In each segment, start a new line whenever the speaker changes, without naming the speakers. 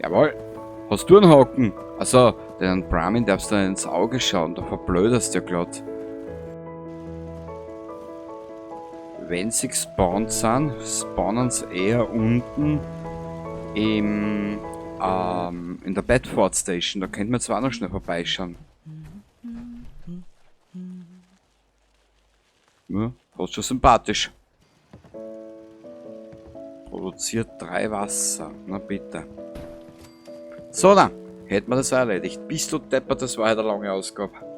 Jawohl. Hast du einen Haken? Also, den Brahmin darfst du ins Auge schauen, da verblöderst du ja glatt. Wenn sie gespawnt sind, spawnen sie eher unten in der Bedford Station. Da könnte man zwar noch schnell vorbeischauen. Ja, fast schon sympathisch. Produziert 3 Wasser. Na bitte. So, dann hätten wir das auch erledigt. Bist du deppert, das war halt eine lange Ausgabe.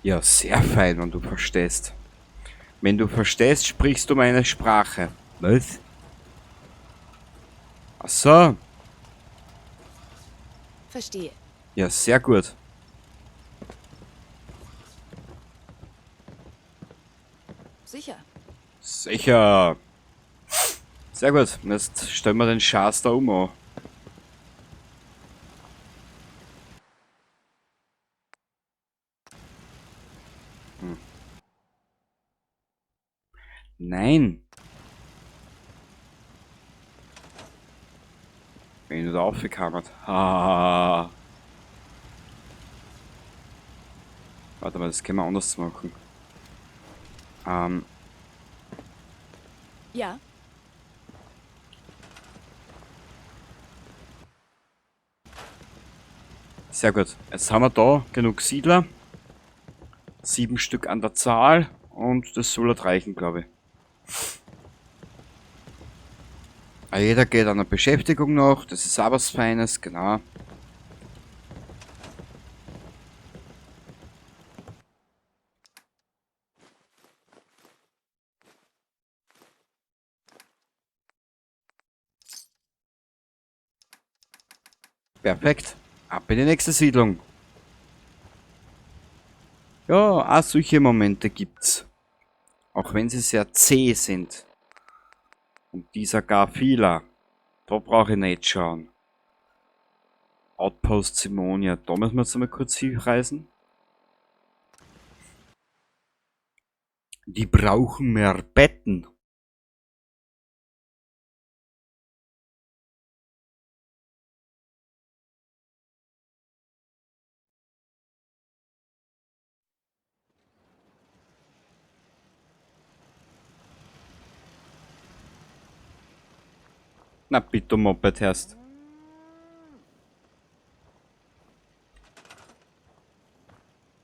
Ja, sehr fein, wenn du verstehst. Wenn du verstehst, sprichst du meine Sprache. Was? Ach so.
Verstehe.
Ja, sehr gut.
Sicher.
Sicher. Sehr gut. Jetzt stellen wir den Schatz da um. Nein. Wenn du da aufgekammert. Ah. Warte mal, das können wir anders machen.
Ja.
Sehr gut. Jetzt haben wir da genug Siedler. 7 Stück an der Zahl. Und das soll halt reichen, glaube ich. Jeder geht an der Beschäftigung noch. Das ist auch was Feines, genau. Perfekt. Ab in die nächste Siedlung. Ja, auch solche Momente gibt's. Auch wenn sie sehr zäh sind. Und dieser gar vieler. Da brauche ich nicht schauen. Outpost Simonia. Da müssen wir jetzt mal kurz hinreisen. Die brauchen mehr Betten. Na bitte, Moped herst.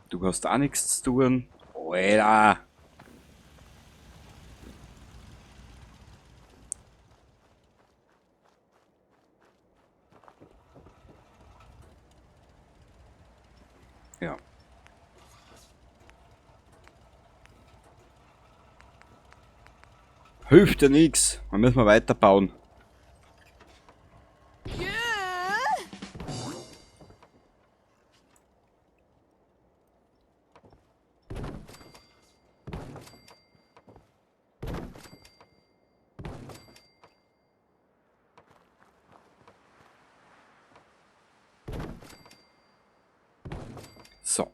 Du hast auch nichts zu tun. Alter. Ja. Hilft ja nix. Dann müssen wir weiterbauen. So.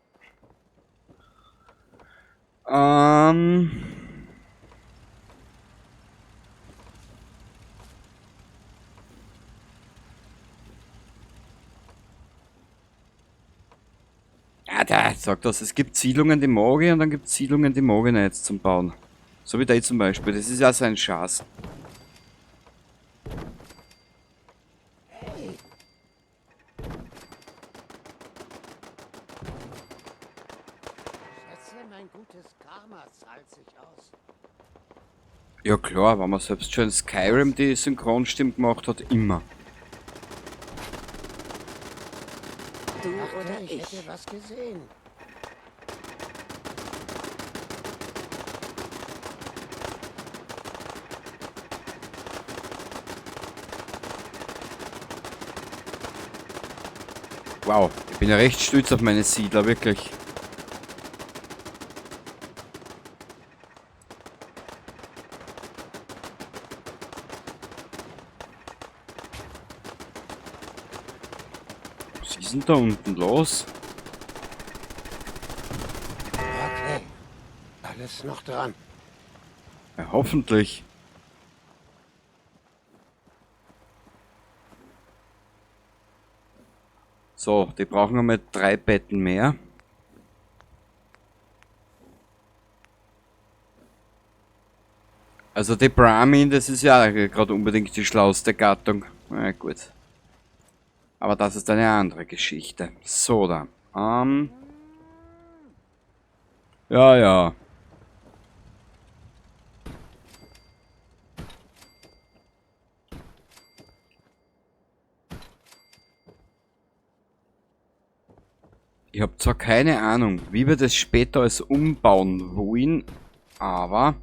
Ja, da sagt das, es gibt Siedlungen, die mag ich und dann gibt es Siedlungen, die mag ich nicht zum Bauen. So wie da zum Beispiel, das ist ja so ein Schatz.
Mein gutes Karma zahlt sich aus.
Ja klar, wenn man selbst schon in Skyrim die Synchronstimme gemacht hat, immer.
Du oder
Ich
ich.
hätte was gesehen.
Wow, ich bin ja recht stolz auf meine Siedler, wirklich. Was ist denn da unten los?
Okay. Alles noch dran.
Ja, hoffentlich. So, die brauchen einmal 3 Betten mehr. Also die Brahmin, das ist ja gerade unbedingt die schlauste Gattung. Na gut. Aber das ist eine andere Geschichte. So, dann. Ja, ja. Ich habe zwar keine Ahnung, wie wir das später alles umbauen wollen, aber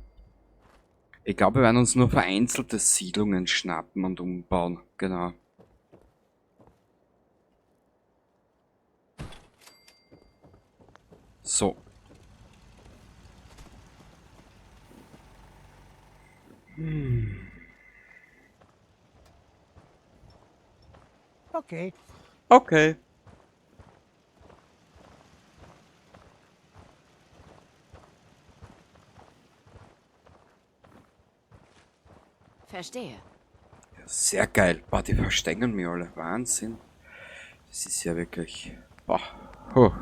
ich glaube, wir werden uns nur vereinzelte Siedlungen schnappen und umbauen. Genau. So.
Okay.
Okay.
Verstehe.
Sehr geil. Boah, die verstängeln mich alle. Wahnsinn. Das ist ja wirklich... Boah. Huh.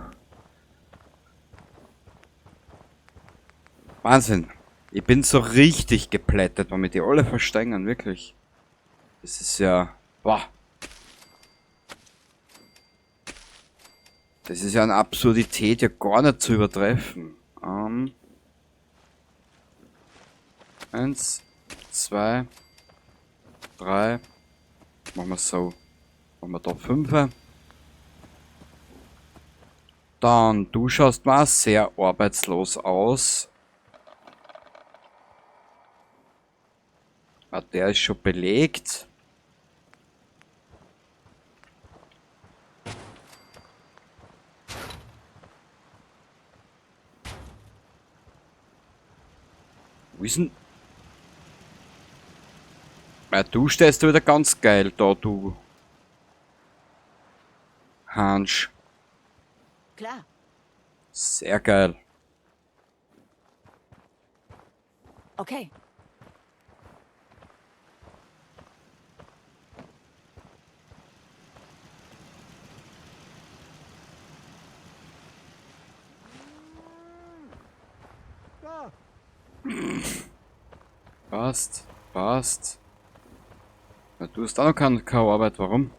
Wahnsinn. Ich bin so richtig geplättet, weil mir die alle verstängeln, wirklich. Das ist ja... Boah. Das ist ja eine Absurdität, ja gar nicht zu übertreffen. 1, 2, 3. Machen wir so. Machen wir da 5. Dann, du schaust mal sehr arbeitslos aus. Ah, der ist schon belegt. Wo ist denn... Ja, du stehst wieder ganz geil da, du Hansch.
Klar.
Sehr geil.
Okay.
Da.
Passt, passt. Ja, du hast auch noch keine Arbeit, warum?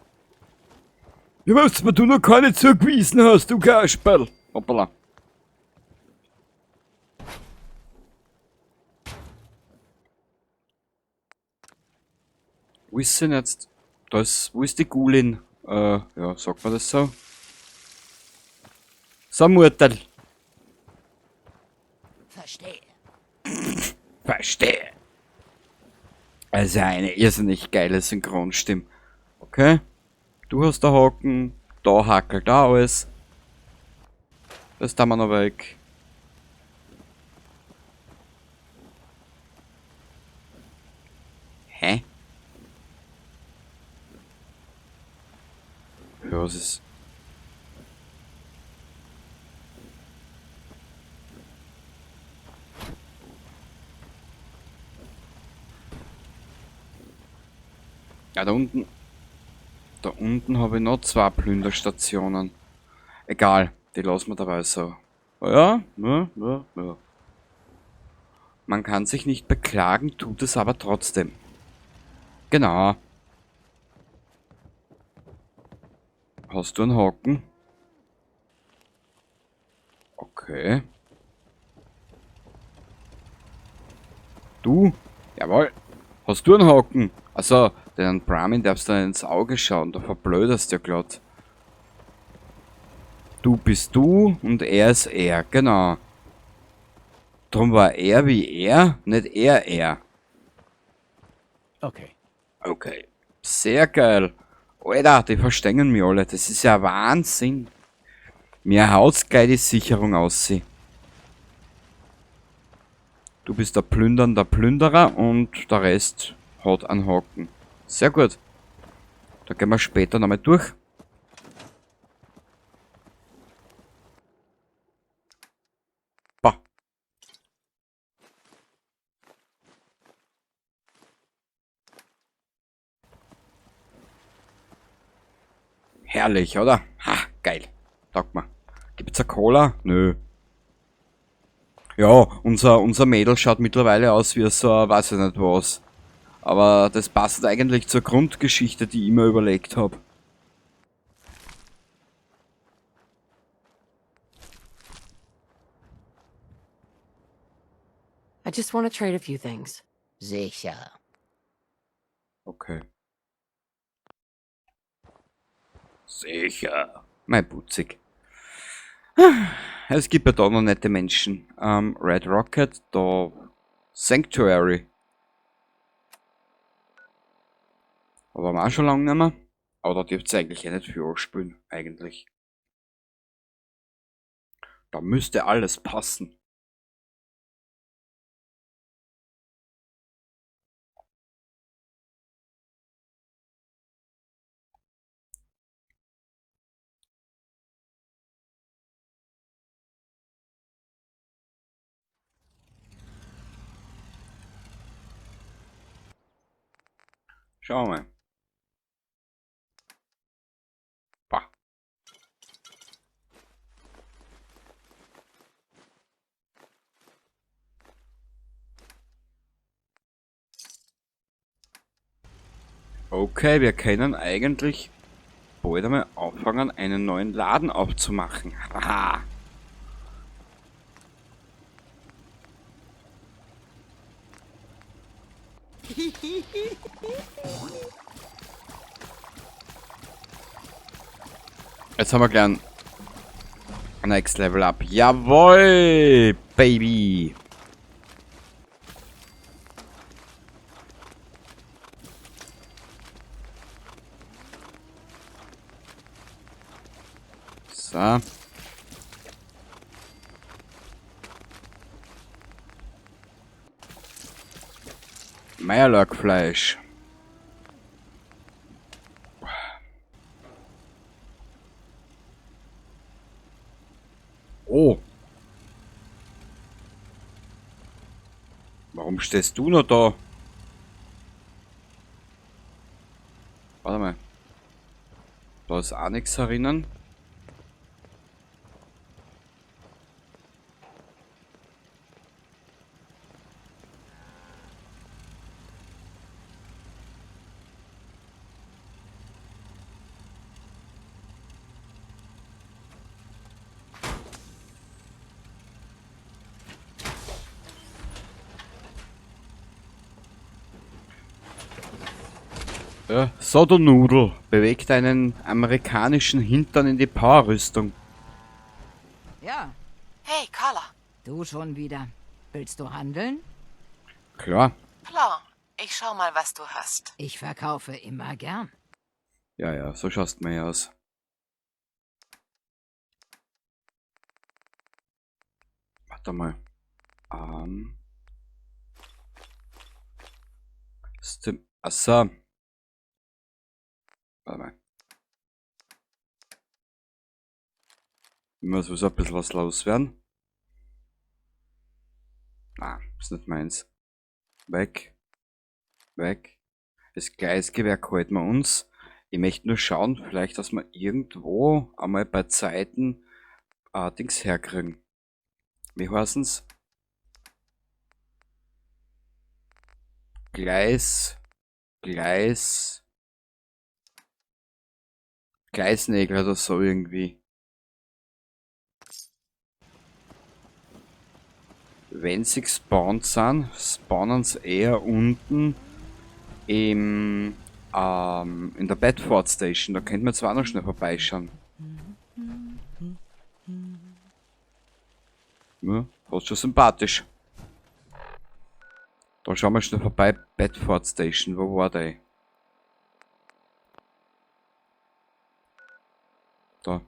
Ja, was mir du noch keine zugewiesen hast, du Kasperl. Hoppala. Wo ist sie denn jetzt? Da ist, wo ist die Gulin? Ja, sagt man das so? So, Murtel.
Verstehe.
Verstehe. Also eine irrsinnig geile Synchronstimme. Okay. Du hast da Haken, da hackelt da alles. Das tun wir noch weg. Hä? Ja, was ist... Ja, da unten... Da unten habe ich noch 2 Plünderstationen. Egal, die lassen wir dabei so. Ja. Man kann sich nicht beklagen, tut es aber trotzdem. Genau. Hast du einen Haken? Okay. Du? Jawohl. Hast du einen Haken? Also, den Brahmin darfst du ins Auge schauen, da verblöderst du ja glatt. Du bist du und er ist er, genau. Drum war er wie er, nicht er.
Okay.
Okay. Sehr geil. Alter, die verstehen mich alle. Das ist ja Wahnsinn. Mir haut's gleich die Sicherung aus. Du bist der plündernder Plünderer und der Rest hat einen Haken. Sehr gut. Da gehen wir später nochmal durch. Bah. Herrlich, oder? Ha, geil. Taugt mir. Gibt's eine Cola? Nö. Ja, unser Mädel schaut mittlerweile aus wie so, weiß ich nicht was. Aber das passt eigentlich zur Grundgeschichte, die ich mir überlegt habe.
I just want to trade a few things.
Sicher.
Okay. Sicher. Mein Putzig. Es gibt ja da noch nette Menschen. Red Rocket, da Sanctuary. Aber wir auch schon lange nicht mehr. Aber da dürft ihr eigentlich nicht viel spielen, eigentlich. Da müsste alles passen. Schauen wir mal. Bah. Okay, wir können eigentlich bald einmal anfangen, einen neuen Laden aufzumachen. Haha. Jetzt haben wir gleich ein Next Level Up. Jawohl, Baby. So. Meierlackfleisch. Oh. Warum stehst du noch da? Warte mal. Da ist auch nichts erinnern. Sodonudel bewegt einen amerikanischen Hintern in die Powerrüstung.
Ja,
Hey, Carla.
du schon wieder. Willst du handeln?
Klar.
Klar. Ich schau mal, was du hast.
Ich verkaufe immer gern.
Ja, ja, so schaust du mir aus. Warte mal. Achso. Warte mal. Ich muss sowieso ein bisschen was loswerden. Ah, ist nicht meins. Weg. Weg. Das Gleisgewehr halten wir uns. Ich möchte nur schauen, vielleicht, dass wir irgendwo einmal bei Zeiten Dings herkriegen. Wie heißen's? Gleisnägel oder so irgendwie. Wenn sie gespawnt sind, spawnen sie eher unten in der Bedford Station. Da könnte man zwar noch schnell vorbeischauen. Ja, das ist schon sympathisch. Da schauen wir schnell vorbei. Bedford Station, wo war der? Da.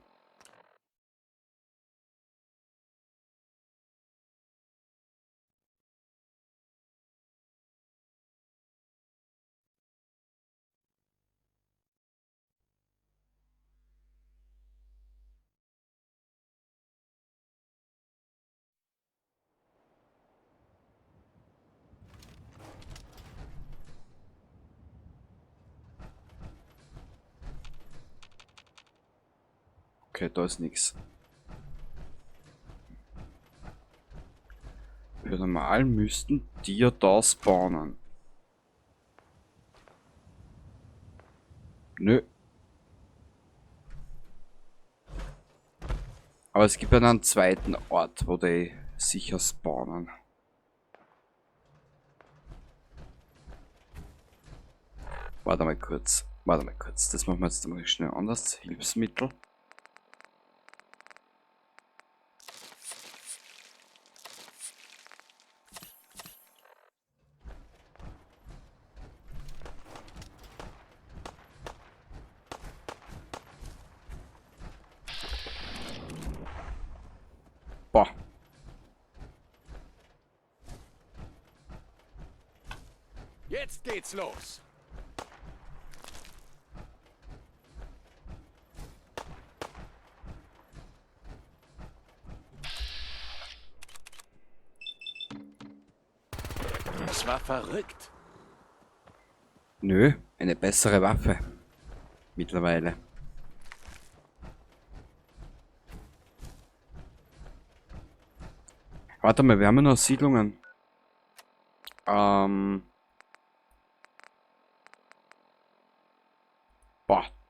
Okay, da ist nichts. Für normal müssten die ja da spawnen. Nö. Aber es gibt einen zweiten Ort, wo die sicher spawnen. Warte mal kurz. Warte mal kurz. Das machen wir jetzt mal schnell anders. Hilfsmittel. Boah.
Jetzt geht's los. Das war verrückt.
Nö, eine bessere Waffe. Mittlerweile. Warte mal, wir haben ja noch Siedlungen. Boah,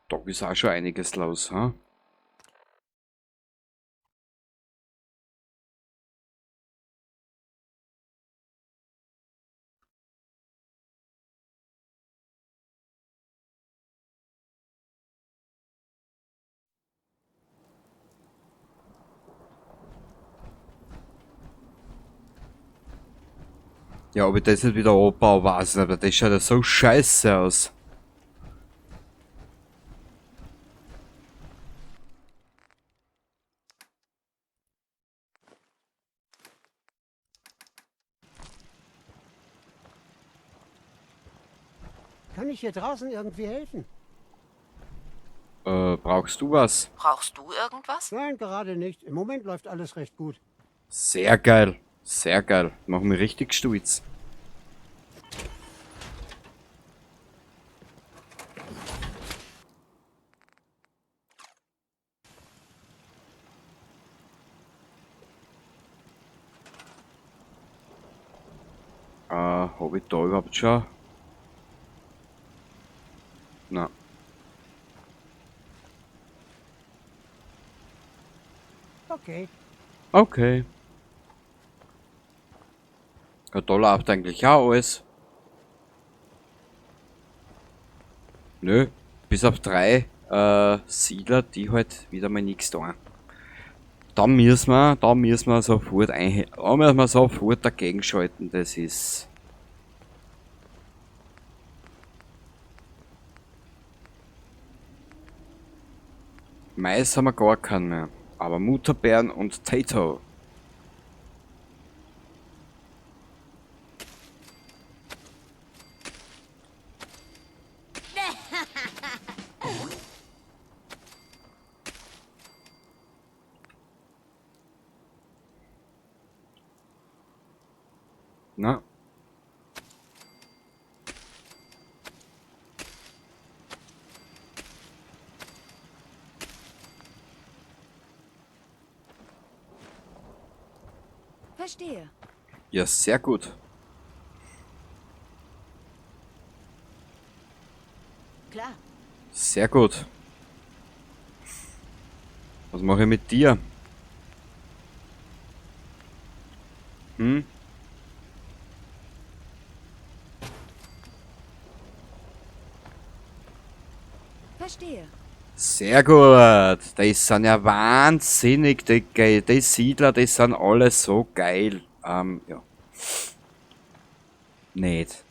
da ist auch schon einiges los, ha? Ja, ob ich das nicht wieder anbaue, weiß ich nicht, aber das schaut ja so scheiße aus.
Kann ich hier draußen irgendwie helfen?
Brauchst du was?
Brauchst du irgendwas?
Nein, gerade nicht. Im Moment läuft alles recht gut.
Sehr geil. Sehr geil. Machen wir richtig stolz. Habe ich da überhaupt schon? Na.
Okay.
Okay. Ja, da läuft eigentlich auch alles. Nö, bis auf 3 Siedler, die halt wieder mal nichts tun. Da müssen wir sofort da müssen wir sofort dagegen schalten, das ist. Mais haben wir gar keinen mehr. Aber Mutterbeeren und Tato. Na.
Verstehe.
Ja, sehr gut.
Klar.
Sehr gut. Was mache ich mit dir? Hm?
Verstehe.
Sehr gut. Die sind ja wahnsinnig, die Siedler, die sind alle so geil. Ja. Nicht.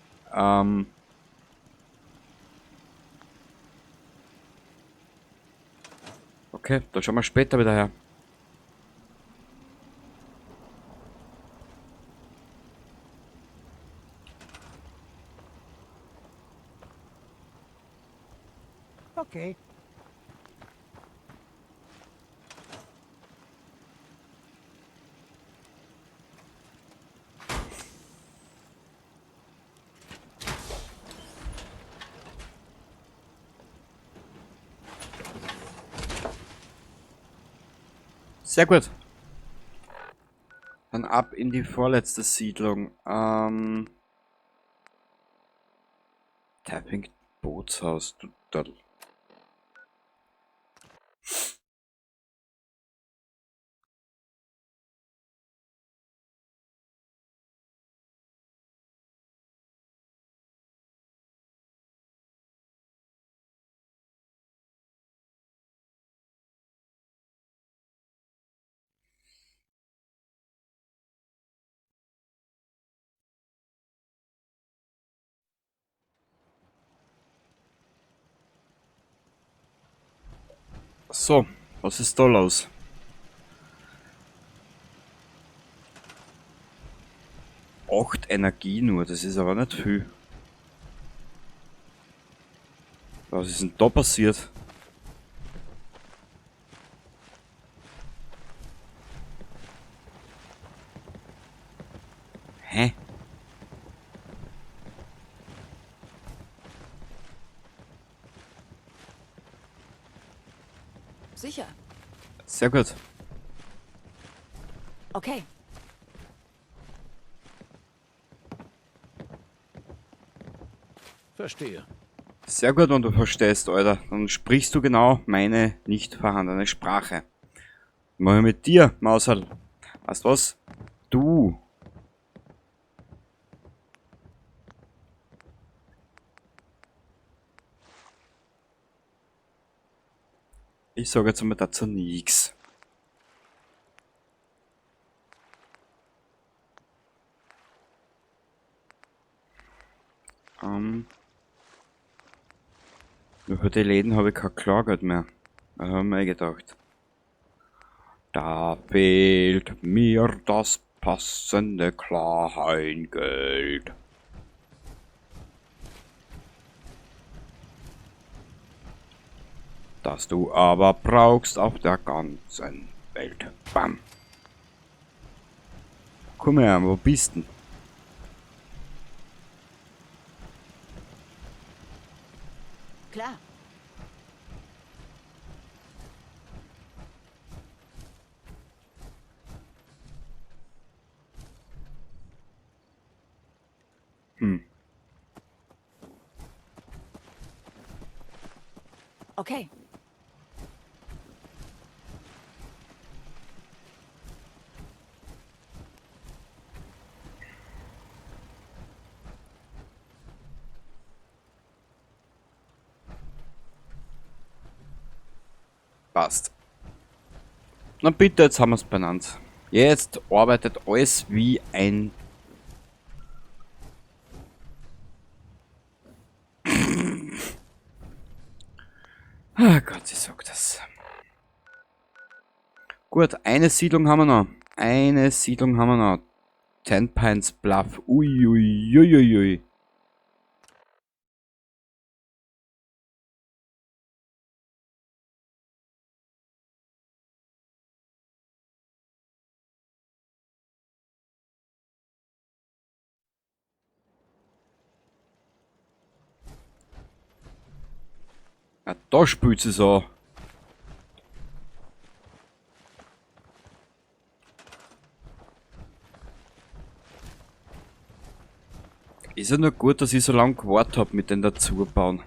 Okay, dann schauen wir später wieder her.
Okay.
Sehr gut. Dann ab in die vorletzte Siedlung. Tapping Bootshaus. Dudel. So, was ist da los? Acht Energie nur, das ist aber nicht viel. Was ist denn da passiert? Hä?
Sicher.
Sehr gut.
Okay.
Verstehe.
Sehr gut, wenn du verstehst, Alter. Dann sprichst du genau meine nicht vorhandene Sprache. Mach ich mit dir, Mausal. Weißt du was? Du. Ich sage jetzt einmal dazu nix. Nur für die Läden habe ich kein Klargeld mehr. Da haben wir gedacht. Da fehlt mir das passende Kleingeld. Das du aber brauchst auf der ganzen Welt. Bam. Komm her, wo bist denn?
Klar. Okay.
Passt. Na bitte, jetzt haben wir es benannt. Jetzt arbeitet alles wie ein... Ah Gott, ich sag das. Gut, eine Siedlung haben wir noch. Eine Siedlung haben wir noch. Ten Pines Bluff. Uiuiuiui. Ja, da spielt sie so. Ist ja nur gut, dass ich so lange gewartet habe mit den dazubauen.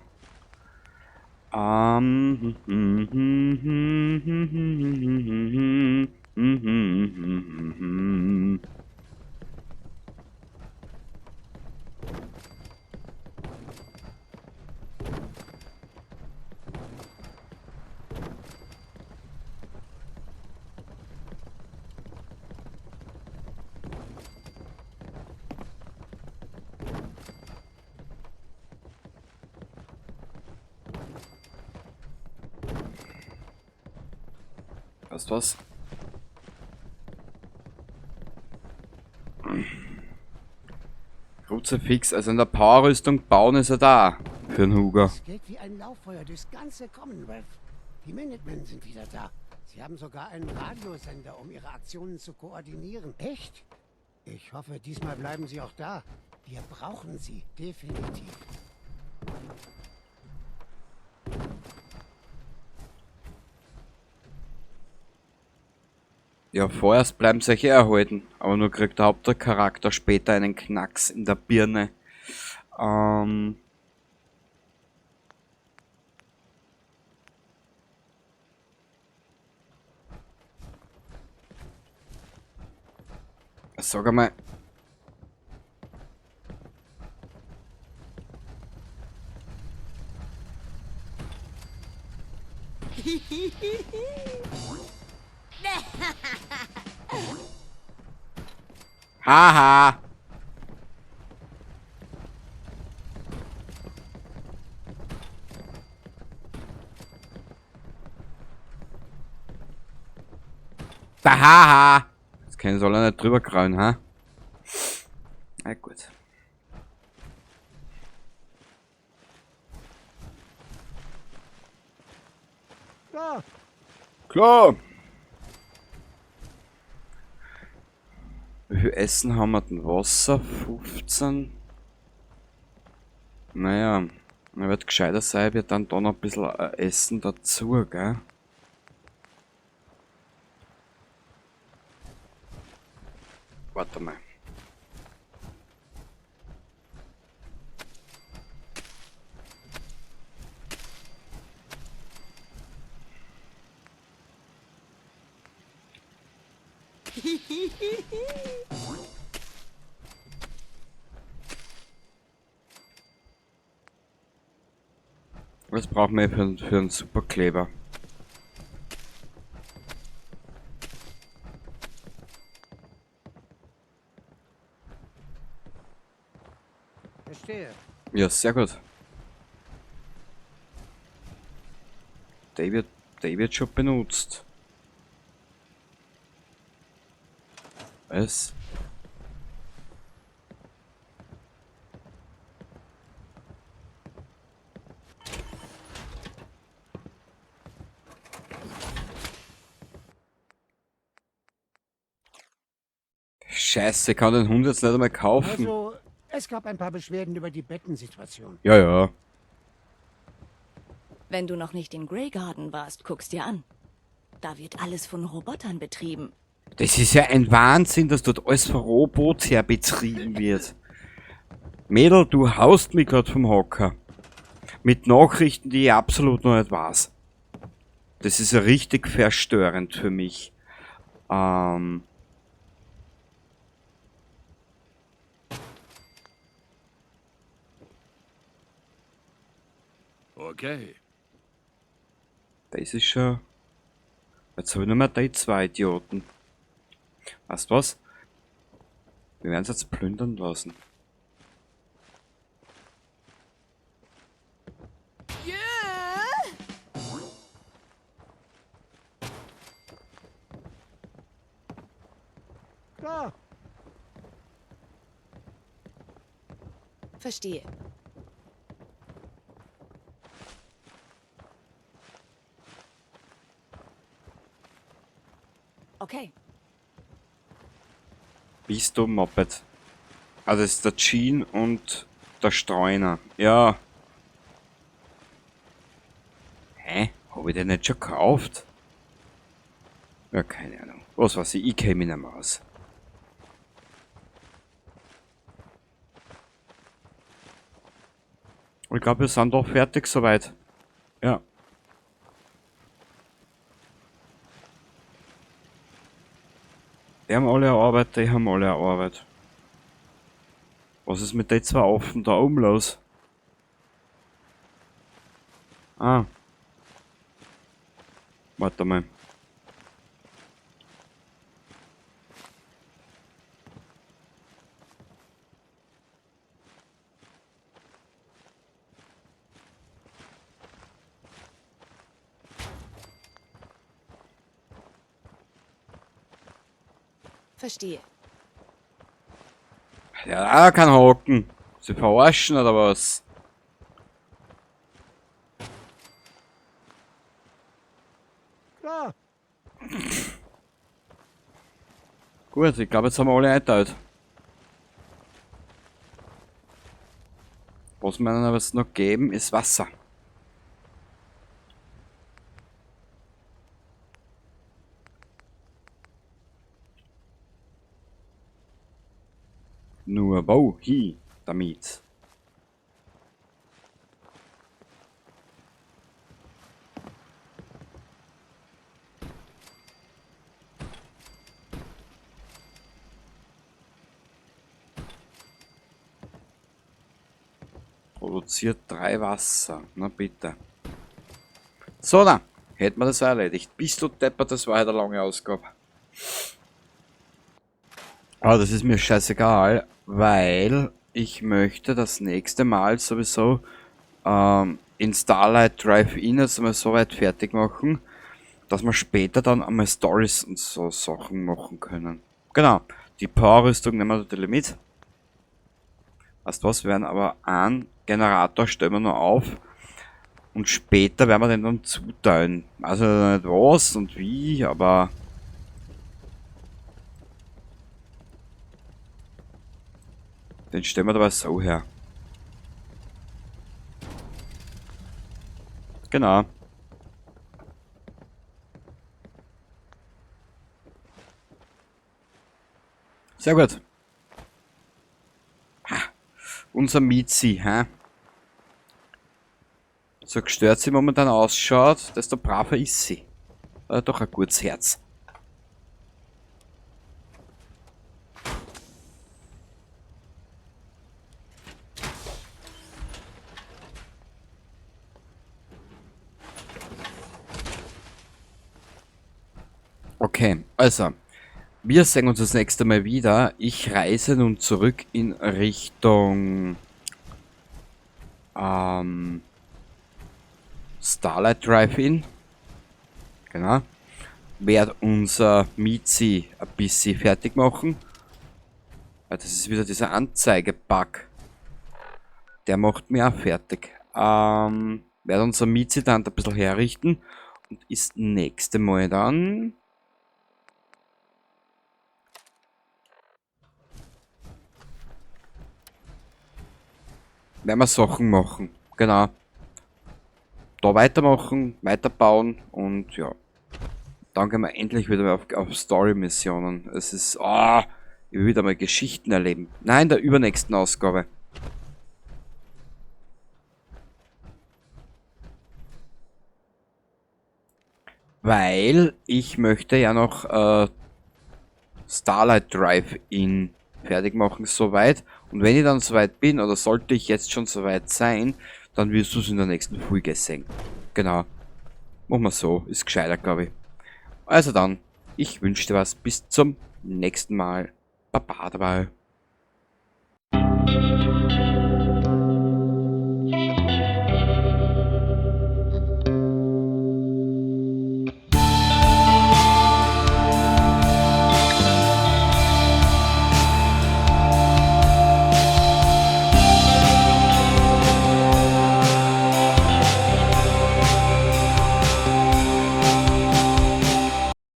Weißt du was? Kruzifix, also in der Powerrüstung bauen ist er da. Für den Hugo.
Es geht wie ein Lauffeuer durchs ganze Commonwealth. Die Minutemen sind wieder da. Sie haben sogar einen Radiosender, um ihre Aktionen zu koordinieren. Echt? Ich hoffe, diesmal bleiben sie auch da. Wir brauchen sie, definitiv.
Ja, vorerst bleiben sie euch erhalten, aber nur kriegt der Hauptcharakter später einen Knacks in der Birne. Sag einmal. Haha! Da haha! Jetzt können sie alle nicht drüber krallen, ha? Na gut.
Ja,
Klar! Wie viel Essen haben wir denn? Wasser? 15? Naja, wird gescheiter sein, wir dann da noch ein bisschen Essen dazu, gell? Warte mal. Was brauchen wir für einen Superkleber?
verstehe.
Ja, sehr gut. Der wird schon benutzt. Was? Scheiße, ich kann den Hund jetzt nicht einmal kaufen.
Also, es gab ein paar Beschwerden über die Bettensituation.
Ja, ja.
Wenn du noch nicht in Grey Garden warst, guck's dir an. Da wird alles von Robotern betrieben.
Das ist ja ein Wahnsinn, dass dort alles von Robots her betrieben wird. Mädel, du haust mich grad vom Hocker. Mit Nachrichten, die ich absolut noch nicht weiß. Das ist ja richtig verstörend für mich.
Okay.
Das ist schon... Jetzt habe ich nur mehr die zwei Idioten. Weißt du was? Wir werden es jetzt plündern lassen.
Klar,
Verstehe. Okay.
Bist du Moped? Ah, das ist der Jean und der Streuner. Ja. Hä? Habe ich den nicht schon gekauft? Ja, keine Ahnung. Was weiß ich käme nicht mehr aus. Ich glaube, wir sind doch fertig soweit. Ja. Die haben alle eine Arbeit, die haben alle eine Arbeit. Was ist mit den zwei Affen da oben los? Ah. Warte mal.
Verstehe.
Ja, kann hocken. Sie verarschen oder was?
Klar.
Gut, ich glaube, jetzt haben wir alle eingeteilt. Was wir ihnen aber jetzt noch geben, ist Wasser. Nur wohin damit? Produziert 3 Wasser. Na bitte. So, dann hätten wir das auch erledigt. Bist du deppert, das war halt eine lange Ausgabe. Aber das ist mir scheißegal, weil ich möchte das nächste Mal sowieso in Starlight Drive-In jetzt mal so weit fertig machen, dass wir später dann einmal Stories und so Sachen machen können. Genau, die Power-Rüstung nehmen wir natürlich mit. Weißt du was, wir werden aber einen Generator stellen wir noch auf und später werden wir den dann zuteilen. Also nicht was und wie, aber den stellen wir dabei so her. Genau. Sehr gut. Ha, unser Miezi, hä? So gestört sie momentan ausschaut, desto braver ist sie. Doch ein gutes Herz. Okay, also, wir sehen uns das nächste Mal wieder. Ich reise nun zurück in Richtung Starlight Drive-In. Genau. Werde unser Miezi ein bisschen fertig machen. Weil das ist wieder dieser Anzeige-Bug. Der macht mir auch fertig. Werde unser Miezi dann ein bisschen herrichten. Und ist nächste Mal dann... werden wir Sachen machen. Genau. Da weitermachen, weiterbauen und ja. Dann gehen wir endlich wieder auf Story-Missionen. Es ist... ich will wieder mal Geschichten erleben. Nein, in der übernächsten Ausgabe. Weil ich möchte ja noch Starlight Drive-In fertig machen soweit. Und wenn ich dann soweit bin, oder sollte ich jetzt schon soweit sein, dann wirst du es in der nächsten Folge sehen. Genau. Machen wir so. Ist gescheiter, glaube ich. Also dann, ich wünsche dir was. Bis zum nächsten Mal. Baba dabei.